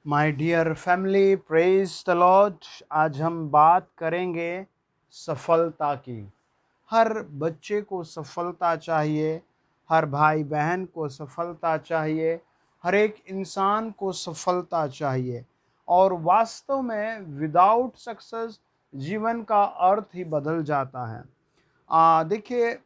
My dear family, praise the lord. आज हम बात करेंगे सफलता की। हर बच्चे को सफलता चाहिए, हर भाई बहन को सफलता चाहिए, हर एक इंसान को सफलता चाहिए। और वास्तव में विदाउट सक्सेस जीवन का अर्थ ही बदल जाता है। देखिए,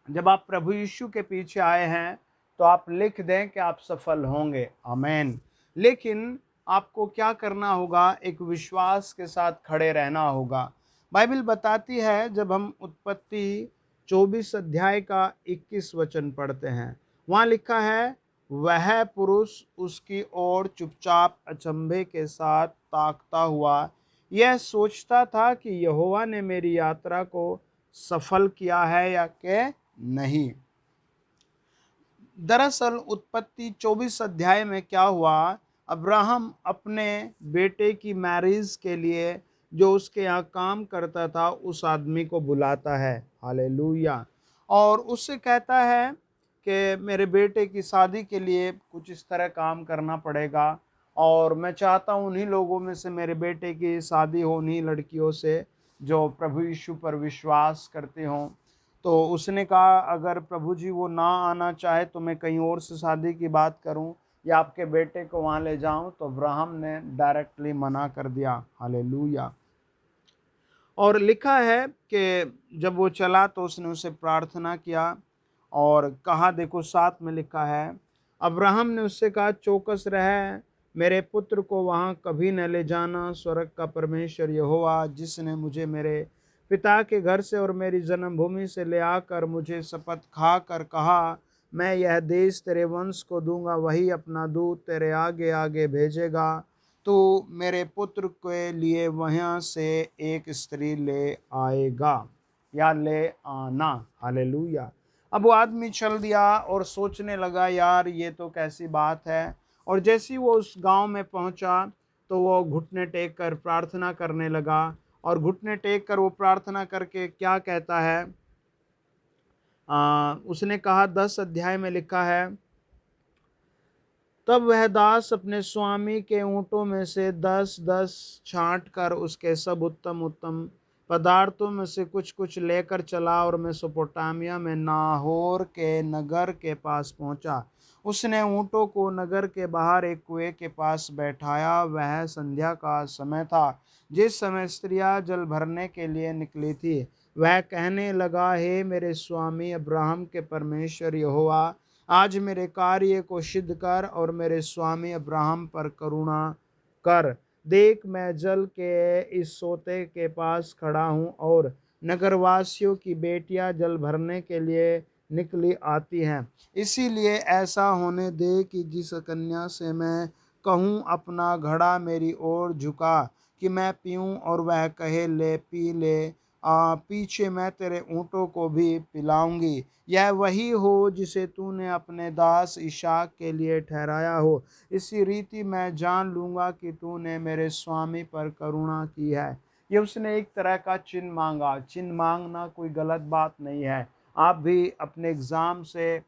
जब आप प्रभु यीशु के पीछे आए हैं तो आप लिख दें कि आप सफल होंगे, आमेन। लेकिन आपको क्या करना होगा? एक विश्वास के साथ खड़े रहना होगा। बाइबल बताती है, जब हम उत्पत्ति 24 अध्याय का 21 वचन पढ़ते हैं, वहाँ लिखा है, वह पुरुष उसकी ओर चुपचाप अचंभे के साथ ताकता हुआ यह सोचता था कि यहोवा ने मेरी यात्रा को सफल किया है या कि नहीं। दरअसल उत्पत्ति 24 अध्याय में क्या हुआ? अब्राहम अपने बेटे की मैरिज के लिए जो उसके यहाँ काम करता था उस आदमी को बुलाता है, हालेलुया। और उससे कहता है कि मेरे बेटे की शादी के लिए कुछ इस तरह काम करना पड़ेगा, और मैं चाहता हूँ उन्हीं लोगों में से मेरे बेटे की शादी हो, उन्हीं लड़कियों से जो प्रभु यीशु पर विश्वास करते हों। तो उसने कहा, अगर प्रभु जी वो ना आना चाहे तो मैं कहीं और से शादी की बात करूं या आपके बेटे को वहां ले जाऊं। तो अब्राहम ने डायरेक्टली मना कर दिया, हालेलुया। और लिखा है कि जब वो चला तो उसने उसे प्रार्थना किया और कहा, देखो 7 में लिखा है, अब्राहम ने उससे कहा, चौकस रह, मेरे पुत्र को वहाँ कभी न ले जाना। स्वर्ग का परमेश्वर यहोवा जिसने मुझे मेरे पिता के घर से और मेरी जन्मभूमि से ले आकर मुझे शपथ खा कर कहा, मैं यह देश तेरे वंश को दूंगा, वही अपना दूत तेरे आगे आगे भेजेगा। तो मेरे पुत्र के लिए वहाँ से एक स्त्री ले आएगा या ले आना, हालेलुया। अब वो आदमी चल दिया और सोचने लगा, यार ये तो कैसी बात है। और जैसे ही वो उस गांव में पहुंचा तो वो घुटने टेक कर प्रार्थना करने लगा। और घुटने टेक कर वो प्रार्थना करके क्या कहता है? उसने कहा, 10 अध्याय में लिखा है, तब वह दास अपने स्वामी के ऊँटों में से 10-10 छाँट कर उसके सब उत्तम उत्तम पदार्थों में से कुछ कुछ लेकर चला और मेसोपोटामिया में नाहोर के नगर के पास पहुंचा। उसने ऊँटों को नगर के बाहर एक कुएं के पास बैठाया। वह संध्या का समय था, जिस समय स्त्रियां जल भरने के लिए निकली थी। वह कहने लगा, हे मेरे स्वामी अब्राहम के परमेश्वर यहोवा, आज मेरे कार्य को सिद्ध कर और मेरे स्वामी अब्राहम पर करुणा कर। देख, मैं जल के इस सोते के पास खड़ा हूँ और नगरवासियों की बेटियां जल भरने के लिए निकली आती हैं। इसीलिए ऐसा होने दे कि जिस कन्या से मैं कहूँ अपना घड़ा मेरी ओर झुका कि मैं पीऊँ, और वह कहे ले पी ले, पीछे मैं तेरे ऊँटों को भी पिलाऊंगी। यह वही हो जिसे तूने अपने दास इसहाक के लिए ठहराया हो। इसी रीति मैं जान लूंगा कि तूने मेरे स्वामी पर करुणा की है। ये उसने एक तरह का चिन्ह मांगा। चिन्ह मांगना कोई गलत बात नहीं है। आप भी अपने एग्ज़ाम से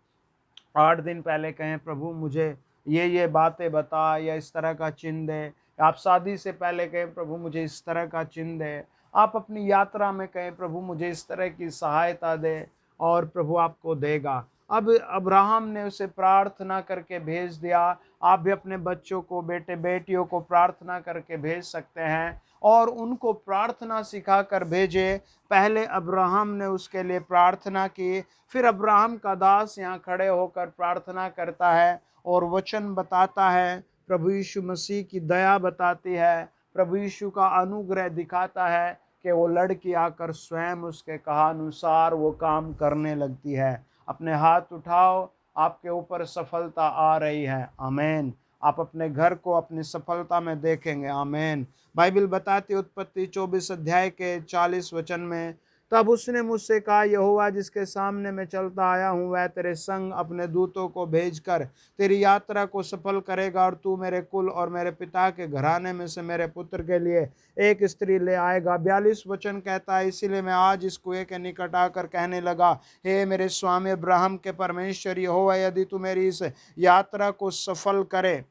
8 दिन पहले कहें, प्रभु मुझे ये बातें बता, या इस तरह का चिन्ह दे। आप शादी से पहले कहें, प्रभु मुझे इस तरह का चिन्ह दे। आप अपनी यात्रा में कहें, प्रभु मुझे इस तरह की सहायता दे, और प्रभु आपको देगा। अब अब्राहम ने उसे प्रार्थना करके भेज दिया। आप भी अपने बच्चों को, बेटे बेटियों को प्रार्थना करके भेज सकते हैं और उनको प्रार्थना सिखा कर भेजे। पहले अब्राहम ने उसके लिए प्रार्थना की, फिर अब्राहम का दास यहाँ खड़े होकर प्रार्थना करता है और वचन बताता है। प्रभु यीशु मसीह की दया बताती है, प्रभु यीशु का अनुग्रह दिखाता है कि वो लड़की आकर स्वयं उसके कहा अनुसार वो काम करने लगती है। अपने हाथ उठाओ, आपके ऊपर सफलता आ रही है, आमेन। आप अपने घर को अपनी सफलता में देखेंगे, आमेन। बाइबल बताती है उत्पत्ति 24 अध्याय के 40 वचन में, तब उसने मुझसे कहा, यहोवा जिसके सामने मैं चलता आया हूँ वह तेरे संग अपने दूतों को भेजकर तेरी यात्रा को सफल करेगा, और तू मेरे कुल और मेरे पिता के घराने में से मेरे पुत्र के लिए एक स्त्री ले आएगा। 42 वचन कहता है, इसीलिए मैं आज इस कुएं के निकट आकर कहने लगा, हे मेरे स्वामी अब्राहम के परमेश्वर यहोवा, यदि तू मेरी इस यात्रा को सफल करे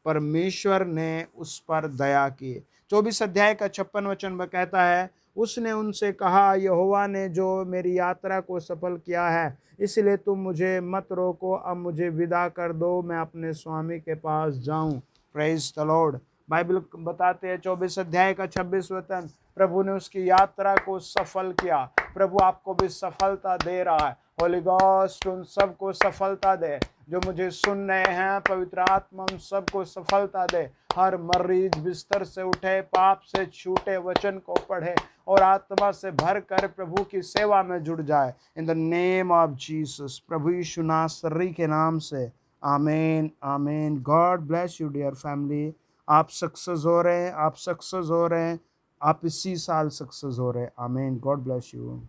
परमेश्वर ने उस पर दया की। 24 अध्याय का 56 वचन में कहता है, उसने उनसे कहा, यहोवा ने जो मेरी यात्रा को सफल किया है, इसलिए तुम मुझे मत रोको, अब मुझे विदा कर दो, मैं अपने स्वामी के पास जाऊं। Praise the Lord. बाइबल बताते हैं 24 अध्याय का 26 वचन, प्रभु ने उसकी यात्रा को सफल किया। प्रभु आपको भी सफलता दे रहा है। होली गॉस्ट उन सबको सफलता दे जो मुझे सुन रहे हैं। पवित्र आत्मा उन सबको सफलता दे। हर मरीज बिस्तर से उठे, पाप से छूटे, वचन को पढ़े और आत्मा से भर कर प्रभु की सेवा में जुड़ जाए। In the name of Jesus, प्रभु यीशु नासरी के नाम से, आमीन आमीन। God bless you dear family. आप सक्सेस हो रहे हैं, आप सक्सेस हो रहे हैं, आप इसी साल सक्सेस हो रहे हैं। आमीन। God bless you.